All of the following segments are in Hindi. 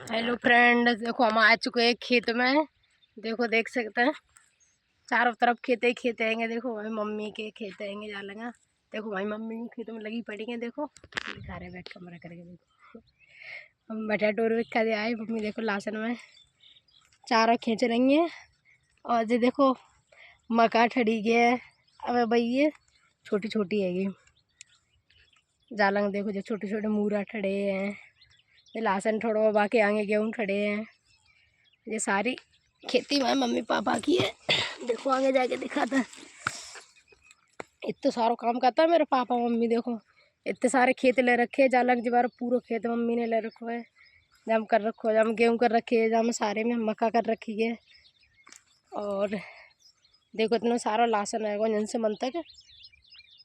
हेलो फ्रेंड, देखो हम आ चुके हैं खेत में। देखो देख सकते हैं चारों तरफ खेत ही खेत आएंगे। देखो भाई मम्मी के खेत आएंगे जालेंगे। देखो भाई मम्मी खेतों में लगी पड़ी है। देखो दिखा रहे बैठ कमरा करके। देखो हम बटाटोर भी खा आए। मम्मी देखो लासन में चारों खींच रही हैं। और जो देखो मका ठड़ी गया। अब भाई ये छोटी छोटी है जालंग। देखो जो छोटे छोटे मूरा ठड़े हैं, ये लासन ठोड़ो, बाकी आगे गेहूँ खड़े हैं। ये सारी खेती में मम्मी पापा की है। देखो आगे जाके दिखाता है। इतना सारा काम करता है मेरे पापा मम्मी। देखो इतने सारे खेत ले रखे हैं जालंग जी बार पूरा खेत मम्मी ने ले रखो है। जम कर रखो, जम गेहूँ कर रखी है, जम सारे में मक्का कर रखी है। और देखो इतना सारा लासन आएगा जन से मन तक,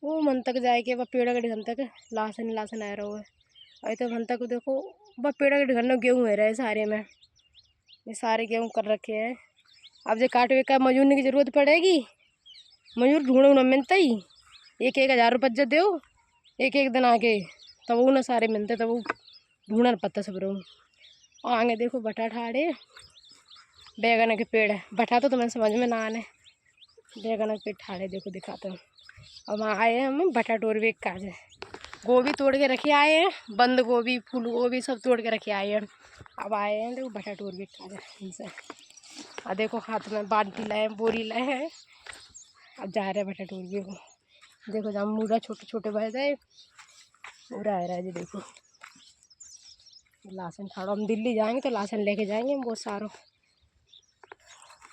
वो मन तक जाएगा वह पेड़ के ढन तक लासन लासन आ रहा है। अरे तो मन तक देखो वह पेड़ के ढन गेहूँ है रहे सारे में। ये सारे गेहूँ कर रखे हैं। अब जो काटवे का मजूर की ज़रूरत पड़ेगी, मजूर ढूंढो न मिलता ही। 1,000 रुपये दो एक एक दिन आके, तब वो ना सारे मिलते, तब वो ढूंढना पड़ता सब लोग। और आगे देखो बटा ठाड़े बैगन के पेड़ है। बटा तो तुम्हें समझ में ना आने, बैगन के पेड़ ठाड़े देखो दिखाते हैं। अब आए हैं हम बटाटोर भी काज है। गोभी तोड़ के रखे आए हैं, बंद गोभी फूल गोभी सब तोड़ के रखे आए हैं। अब आए हैं देखो बटाटोर भी काज है इनसे। और देखो हाथ में बाल्टी लाए, बोरी लाए हैं। अब जा रहे हैं बटाटोर भी को। देखो जहाँ मूरा छोटे छोटे बह जाए पूरा आ रहा है जी। देखो लासन खाड़ो, हम दिल्ली जाएंगे तो लासन लेके जाएंगे हम बहुत सारों।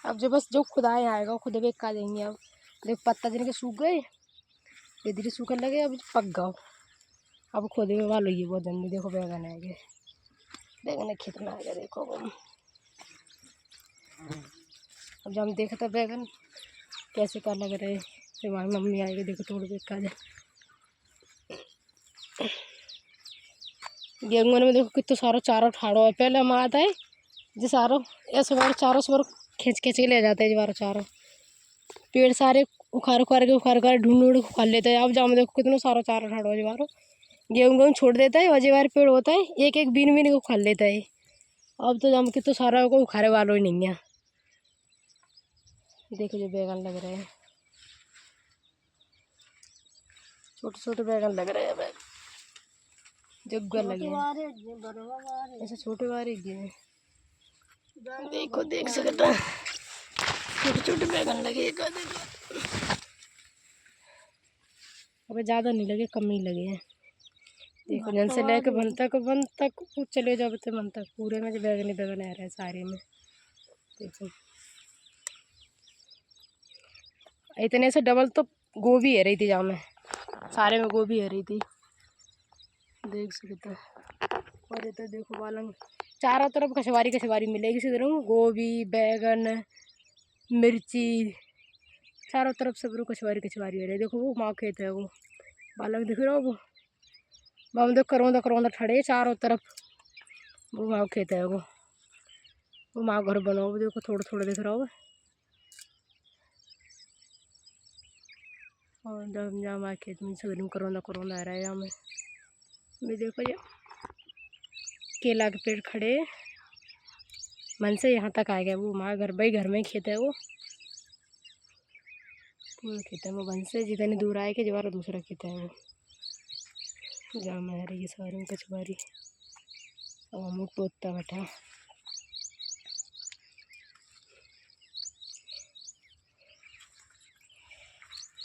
अब जो बस जो खुदाए आएगा खुद भी का देंगे। अब देखो पत्ता जिनके सूख गए, धीरे धीरे सूखने लगे, अब पक गओ। अब खुद भी वालो ये बहुत जल्दी। देखो बैगन आ गए, बैगन खेत में आ गया। देखो अब जब हम देखते बैगन कैसे क्या लग रहे, फिर हमारी मम्मी आएगी देखो तोड़ के खा जाए। गेहूँ में देखो कितना सारा चारों ठाड़ो है। पहले हम आता है जो सारों ऐसे बार चारों से खींच खींच के ले जाते हैं जी बारो चारों। पेड़ सारे उखाड़ के ढूंढ ढूंढ उखाड़ लेते हैं। अब जाओ देखो कितना सारा चारों ठाड़ो है जी बारो। गेहूँ गेहूँ छोड़ देता है, अजय बार पेड़ होता है एक एक बीन बीन को उखाड़ लेता है। अब तो जम कितना सारा को उखाड़े वालों ही नहीं है। देखो जो बैगन लग रहे हैं, छोटे छोटे बैगन लग रहे हैं। जग्गा लगे ऐसे छोटे बारे हैं। देखो देख सकते हैं छोटे छोटे बैगन लगे। देखो अबे ज़्यादा नहीं लगे, कम ही लगे हैं। देखो जन से लेके वन तक चले जाओ तो मन तक पूरे में जो बैगन ही बैगन आ रहे हैं सारे में। देखो इतने से डबल तो गोभी है रही थी जहाँ में, सारे में गोभी है रही थी देख सकते हैं। और ये तो देखो बालंग चारों तरफ कछवारी मिलेगी सीधे। गोभी बैगन मिर्ची चारों तरफ सब कछवारी है रही। देखो वो माँ खेत है, वो बालक दिख रहा हो वो बाम देख करौंदा ठड़े चारों तरफ। वो माँ खेत है, वो माँ घर बना हो। देखो थोड़ा थोड़ा दिख रहा हो। और जब जहाँ माँ खेत में सगरी करौंदा आ रहा है। यहाँ में भी देखो ये केला के पेड़ खड़े मन से यहाँ तक आ गया। वो माँ घर भाई घर में ही खेत है, वो पूरा खेत है। वो बन से जितनी दूर आए के जवारा दूसरा खेत है वो जहाँ में आ रही है सारे में कछवारी। अब हम टोता बैठा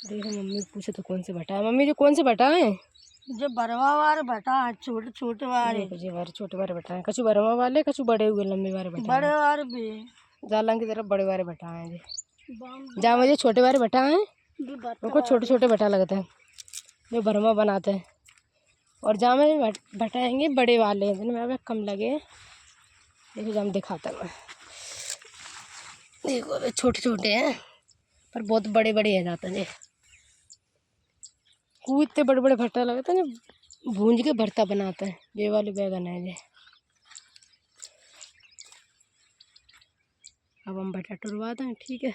देखो। मम्मी पूछे तो कौन से भटा है मम्मी, जो कौन से भटा है? जो बरवा वाले भटा है, छोटे छोटे वाले। जी बारे छोटे बारे भटा है, कछु बरवा वाले कछु बड़े हुए लंबे वाले भटा बड़े वाले भी जालंग की तरफ बड़े वाले भटा हैं जी। जहाँ मुझे छोटे बारे भटा हैं उनको छोटे छोटे भटा लगते हैं जो भरमा बनाते हैं। और जहाँ में भटाएंगे बड़े वाले हैं जिनमें अब कम लगे। देखो जहाँ दिखाता मैं, देखो अभी छोटे छोटे हैं पर बहुत बड़े बड़े हैं जाते हैं। वो इतने बड़े बड़े भट्टा लगते हैं जो भूंज के भरता बनाते हैं। ये वाले बैगन है ये। अब हम भटा टुरवा दें, ठीक है।